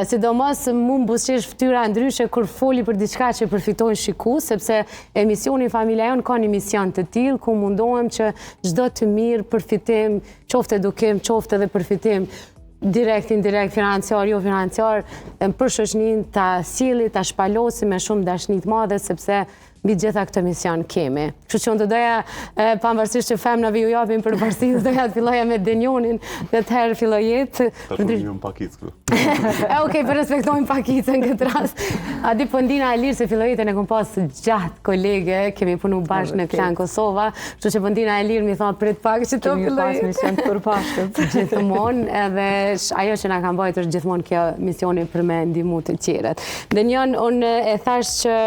Sidomos mu më buzëqesh ftyra ndryshe kur foli për diçka që përfitojnë shikues, sepse emisioni Familja Jon ka një mision të tillë ku mundohem që çdo të mirë përfitim, qoftë edukim, qoftë edhe përfitim direkt, indirekt, financiar, jo financiar, për shoqërinë ta sjelli, ta shpalosi me shumë dashni të madhe, sepse mbi gjitha këtë mision kemi. Kështu që unë të doja, pavarësisht që femnave ju japim përparësi, doja të filloja me Denjonin, dhe të herë filloj jetë. Ta shumë një më pakicë këtu. Okej, për respektojmë pakicën në këtë rast. A di po ndina e lirë se filloj jetën e kom pas gjatë kolege, kemi punu bashkë në Klan Kosova, kështu që po ndina e lirë mi thot prit pak që të filloj jetë. Kemi pas mision për bashkët. Gjithmonë, edhe ajo që na kanë bajtë është gjithmonë kjo misioni për me ndihmu të tjerët. Denjon, unë e thash që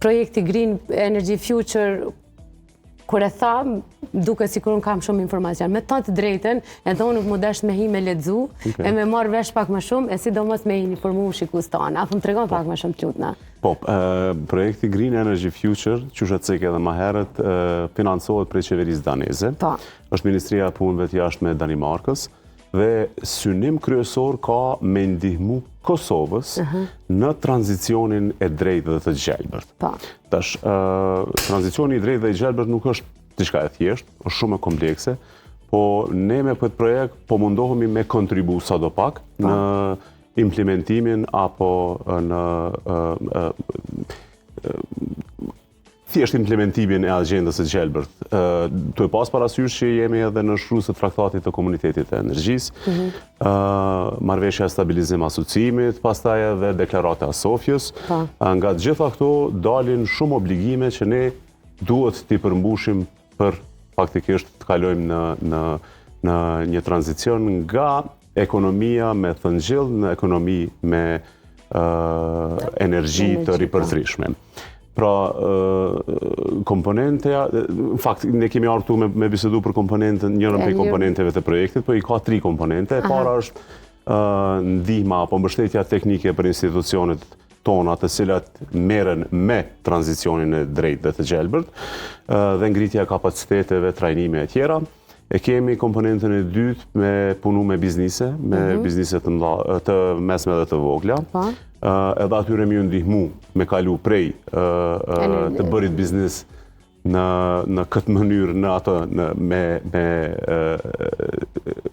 projekti Green Energy Future, kur e tham, duke sikur unë kam shumë informacion. Me të drejtën, edhe unë nuk më desh me hi me lexu, e me marrë vesh pak më shumë, e sidomos me informu shikues tanë. Apo më tregon pak më shumë t'lutna. Po, projekti Green Energy Future, që është cek edhe më herët, financohet prej qeverisë daneze. Është Ministria e Punëve të Jashtme e Danimarkës dhe synim kryesor ka me ndihmu Kosovës në tranzicionin e drejtë dhe të gjelbërt. Tash, tranzicioni i drejtë dhe i gjelbërt nuk është diçka e thjeshtë, është shumë e komplekse, po ne me këtë projekt po mundohemi me kontribu sadopak në implementimin apo në thjesht implementimin e agendës së gjelbërt. Tu e pas parasysh që jemi edhe në shkruajtje të traktatit të Komunitetit të Energjisë, marrëveshja e stabilizim asociimit, pastaj edhe deklarata e Sofjës. Nga të gjitha këto dalin shumë obligime që ne duhet t'i përmbushim për faktikisht të kalojmë në një tranzicion nga ekonomia me thëngjell në ekonomi me energji të ripërthrishme. Pra, komponentja, në fakt, ne kemi ardhur këtu me bisedu për komponentën, njërën për komponenteve të projektit, po i ka 3 komponente. Para është ndihma apo mbështetja teknike për institucionet tona të cilat merren me tranzicionin e drejtë dhe të gjelbërt, dhe ngritja e kapaciteteve, trajnime e tjera. E kemi komponentën e dytë me punu me biznise, me biznise të mesme dhe të vogla. Edhe atyre mi ndihmu me kalu prej të bërit biznis në këtë mënyrë në atë me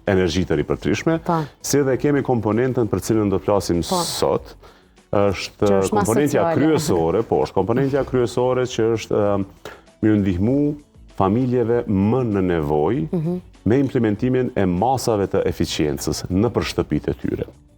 energji të ripërthrishme. Si dhe kemi komponentën për cilën do të flasim sot, është komponentja kryesore, po është komponentja kryesore që është mi ndihmu familjeve më në nevojë me implementimin e masave të eficiencës në për shtëpitë e tyre.